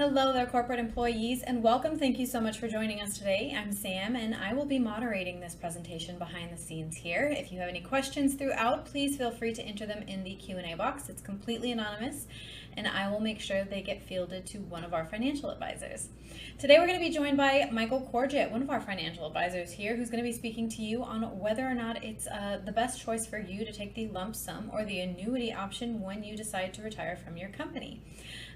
Hello there, corporate employees, and welcome. Thank you so much for joining us today. I'm Sam, and I will be moderating this presentation behind the scenes here. If you have any questions throughout, please feel free to enter them in the Q&A box. It's completely anonymous, and I will make sure they get fielded to one of our financial advisors. Today, we're going to be joined by Michael Corgett, one of our financial advisors here, who's going to be speaking to you on whether or not it's the best choice for you to take the lump sum or the annuity option when you decide to retire from your company.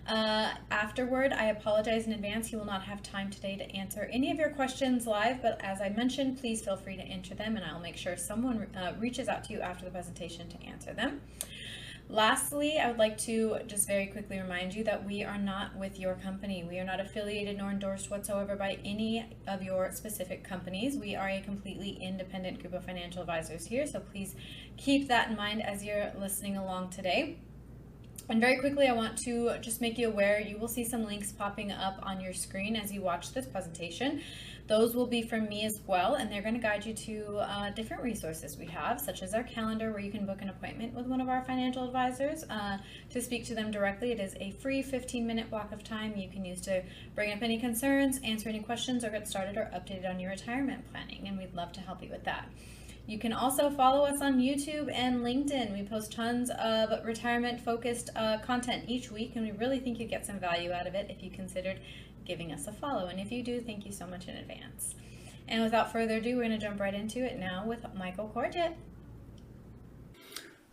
Afterward, I apologize in advance. You will not have time today to answer any of your questions live, but as I mentioned, please feel free to enter them and I'll make sure someone reaches out to you after the presentation to answer them. Lastly, I would like to just very quickly remind you that we are not with your company. We are not affiliated nor endorsed whatsoever by any of your specific companies. We are a completely independent group of financial advisors here, so please keep that in mind as you're listening along today. And very quickly, I want to just make you aware, you will see some links popping up on your screen as you watch this presentation. Those will be from me as well, and they're going to guide you to different resources we have, such as our calendar, where you can book an appointment with one of our financial advisors to speak to them directly. It is a free 15-minute block of time you can use to bring up any concerns, answer any questions, or get started or updated on your retirement planning, and we'd love to help you with that. You can also follow us on YouTube and LinkedIn. We post tons of retirement-focused content each week, and we really think you'd get some value out of it if you considered giving us a follow. And if you do, thank you so much in advance. And without further ado, we're going to jump right into it now with Michael Corgett.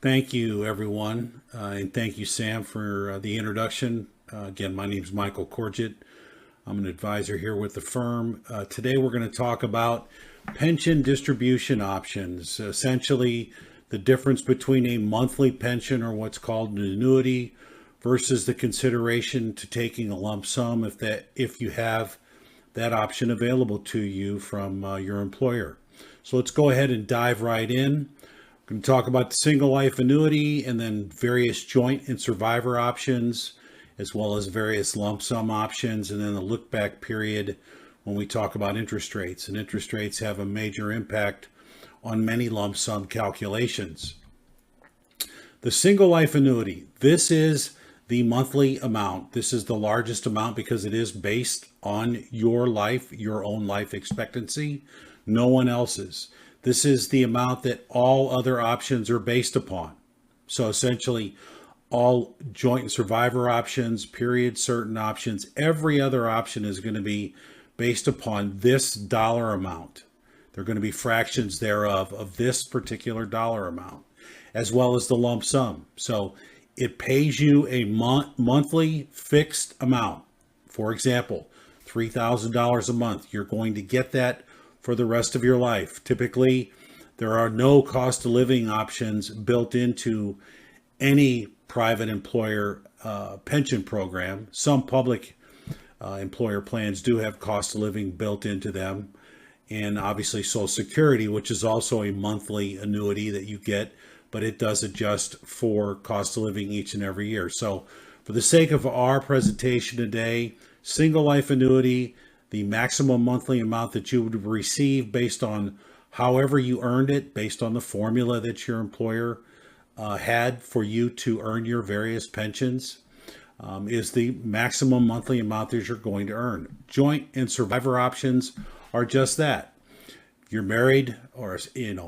Thank you, everyone, and thank you, Sam, for the introduction. Again, my name is Michael Corgett. I'm an advisor here with the firm. Today, we're going to talk about pension distribution options, essentially the difference between a monthly pension or what's called an annuity versus the consideration to taking a lump sum if you have that option available to you from your employer. So let's go ahead and dive right in. We're going to talk about the single life annuity and then various joint and survivor options, as well as various lump sum options, and then the look back period when we talk about interest rates. And interest rates have a major impact on many lump sum calculations. The single life annuity, this is the monthly amount. This is the largest amount because it is based on your life, your own life expectancy, no one else's. This is the amount that all other options are based upon. So essentially, all joint and survivor options, period certain options, every other option is going to be based upon this dollar amount. There are going to be fractions thereof of this particular dollar amount, as well as the lump sum. So it pays you a monthly fixed amount. For example, $3,000 a month. You're going to get that for the rest of your life. Typically, there are no cost of living options built into any private employer pension program. Some public employer plans do have cost of living built into them, and obviously Social Security, which is also a monthly annuity that you get, but it does adjust for cost of living each and every year. So for the sake of our presentation today, single life annuity, the maximum monthly amount that you would receive based on however you earned it, based on the formula that your employer had for you to earn your various pensions, is the maximum monthly amount that you're going to earn. Joint and survivor options are just that. If you're married or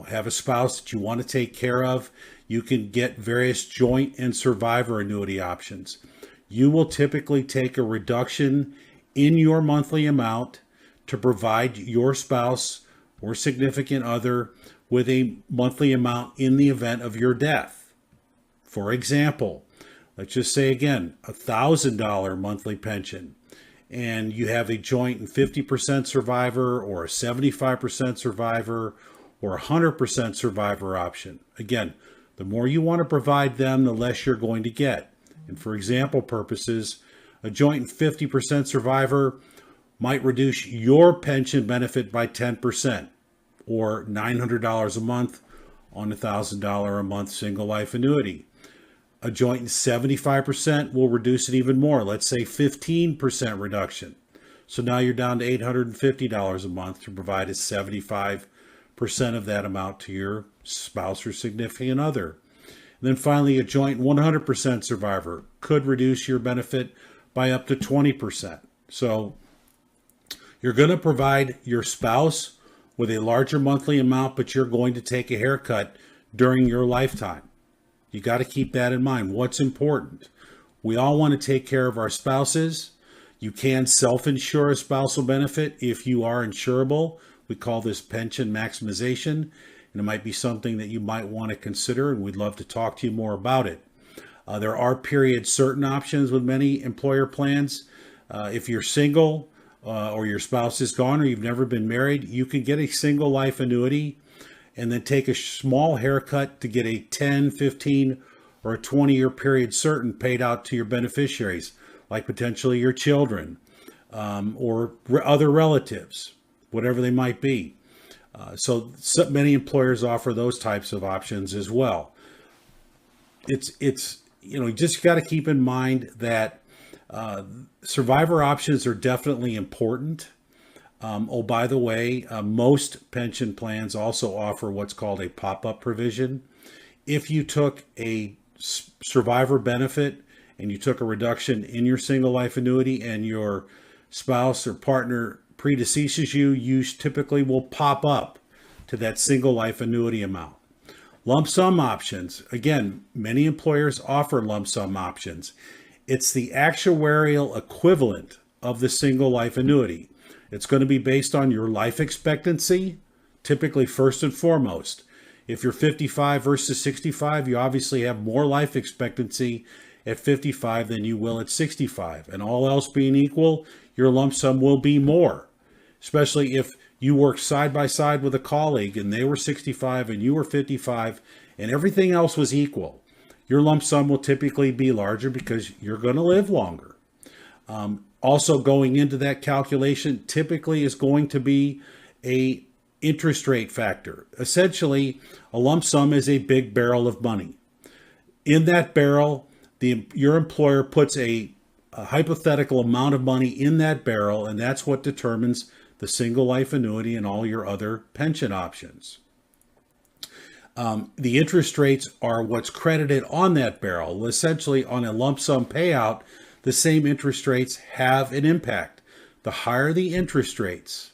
have a spouse that you want to take care of, you can get various joint and survivor annuity options. You will typically take a reduction in your monthly amount to provide your spouse or significant other with a monthly amount in the event of your death. For example, let's just say again, $1,000 monthly pension, and you have a joint and 50% survivor or a 75% survivor or 100% survivor option. Again, the more you want to provide them, the less you're going to get. And for example purposes, a joint and 50% survivor might reduce your pension benefit by 10% or $900 a month on a $1,000 a month single life annuity. A joint and 75% will reduce it even more. Let's say 15% reduction. So now you're down to $850 a month to provide a 75% of that amount to your spouse or significant other. And then finally, a joint 100% survivor could reduce your benefit by up to 20%. So you're going to provide your spouse with a larger monthly amount, but you're going to take a haircut during your lifetime. You got to keep that in mind. What's important? We all want to take care of our spouses. You can self-insure a spousal benefit if you are insurable. We call this pension maximization, and it might be something that you might want to consider, and we'd love to talk to you more about it. There are period certain options with many employer plans. If you're single or your spouse is gone or you've never been married, you can get a single life annuity and then take a small haircut to get a 10, 15, or a 20-year period certain paid out to your beneficiaries, like potentially your children or other relatives, whatever they might be. So many employers offer those types of options as well. It's you just got to keep in mind that survivor options are definitely important. By the way, most pension plans also offer what's called a pop-up provision. If you took a survivor benefit and you took a reduction in your single life annuity and your spouse or partner predeceases you, you typically will pop up to that single life annuity amount. Lump sum options. Again, many employers offer lump sum options. It's the actuarial equivalent of the single life annuity. It's going to be based on your life expectancy, typically first and foremost. If you're 55 versus 65, you obviously have more life expectancy at 55 than you will at 65. And all else being equal, your lump sum will be more, especially if you work side by side with a colleague and they were 65 and you were 55 and everything else was equal. Your lump sum will typically be larger because you're going to live longer. Also going into that calculation typically is going to be a interest rate factor. Essentially, a lump sum is a big barrel of money. In that barrel, your employer puts a hypothetical amount of money in that barrel, and that's what determines the single life annuity and all your other pension options. The interest rates are what's credited on that barrel. Essentially, on a lump sum payout, the same interest rates have an impact. The higher the interest rates,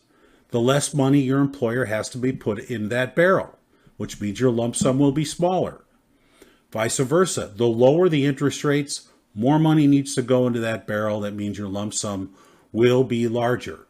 the less money your employer has to be put in that barrel, which means your lump sum will be smaller. Vice versa, the lower the interest rates, more money needs to go into that barrel. That means your lump sum will be larger.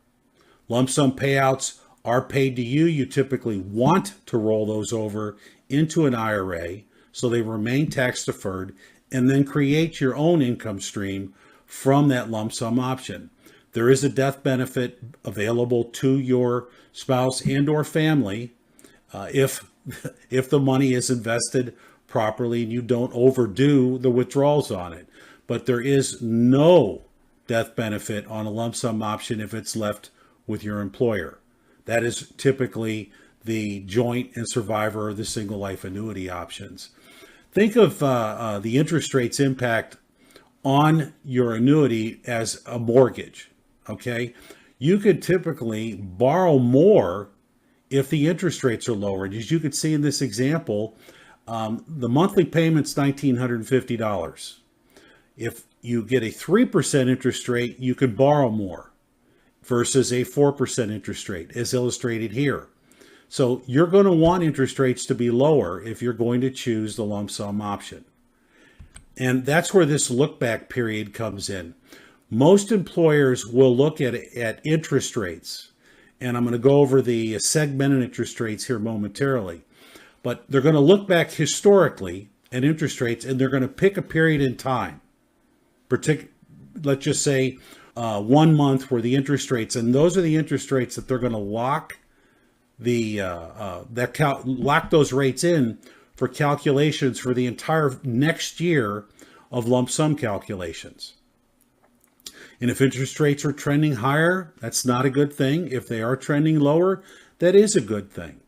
Lump sum payouts are paid to you. You typically want to roll those over into an IRA so they remain tax deferred, and then create your own income stream from that lump sum option. There is a death benefit available to your spouse and or family if the money is invested properly and you don't overdo the withdrawals on it. But there is no death benefit on a lump sum option if it's left with your employer. That is typically the joint and survivor or the single life annuity options. Think of the interest rates impact on your annuity as a mortgage, okay? You could typically borrow more if the interest rates are lower. As you could see in this example, the monthly payment's $1,950. If you get a 3% interest rate, you can borrow more versus a 4% interest rate, as illustrated here. So you're going to want interest rates to be lower if you're going to choose the lump sum option. And that's where this look back period comes in. Most employers will look at interest rates, and I'm going to go over the segmented interest rates here momentarily, but they're going to look back historically at interest rates, and they're going to pick a period in time. Let's just say 1 month where the interest rates, and those are the interest rates that they're going to lock lock those rates in for calculations for the entire next year of lump sum calculations. And if interest rates are trending higher, that's not a good thing. If they are trending lower, that is a good thing.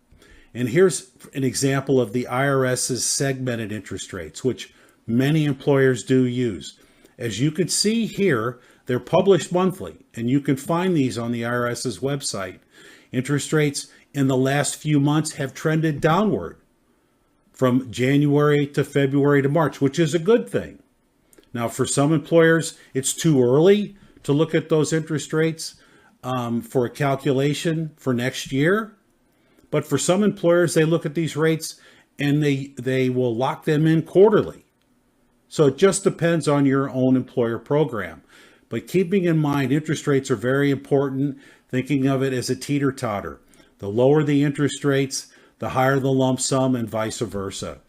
And here's an example of the IRS's segmented interest rates, which many employers do use. As you can see here, they're published monthly, and you can find these on the IRS's website. Interest rates in the last few months have trended downward from January to February to March, which is a good thing. Now, for some employers, it's too early to look at those interest rates for a calculation for next year. But for some employers, they look at these rates and they will lock them in quarterly. So it just depends on your own employer program. But keeping in mind, interest rates are very important, thinking of it as a teeter-totter. The lower the interest rates, the higher the lump sum, and vice versa.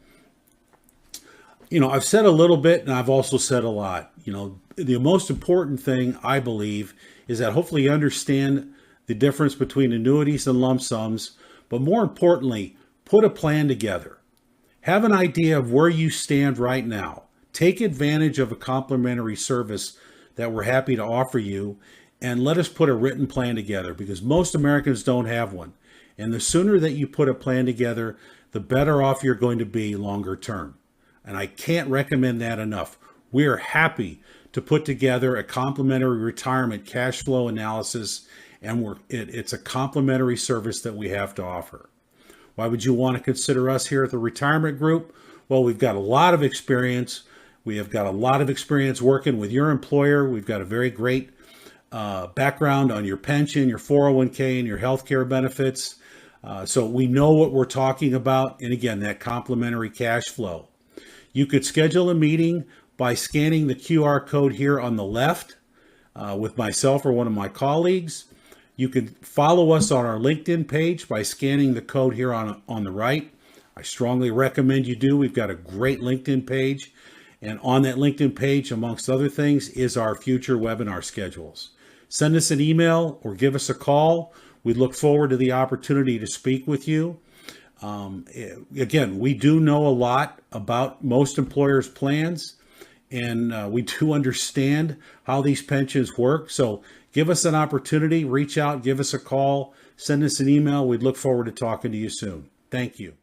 I've said a little bit and I've also said a lot. The most important thing, I believe, is that hopefully you understand the difference between annuities and lump sums, but more importantly, put a plan together. Have an idea of where you stand right now. Take advantage of a complimentary service that we're happy to offer you, and let us put a written plan together, because most Americans don't have one. And the sooner that you put a plan together, the better off you're going to be longer term. And I can't recommend that enough. We are happy to put together a complimentary retirement cash flow analysis, and it's a complimentary service that we have to offer. Why would you want to consider us here at the Retirement Group? Well, we've got a lot of experience. We have got a lot of experience working with your employer. We've got a very great background on your pension, your 401k, and your healthcare benefits. So we know what we're talking about. And again, that complimentary cash flow. You could schedule a meeting by scanning the QR code here on the left with myself or one of my colleagues. You can follow us on our LinkedIn page by scanning the code here on the right. I strongly recommend you do. We've got a great LinkedIn page. And on that LinkedIn page, amongst other things, is our future webinar schedules. Send us an email or give us a call. We look forward to the opportunity to speak with you. Again, we do know a lot about most employers' plans, and we do understand how these pensions work. So give us an opportunity, reach out, give us a call, send us an email. We'd look forward to talking to you soon. Thank you.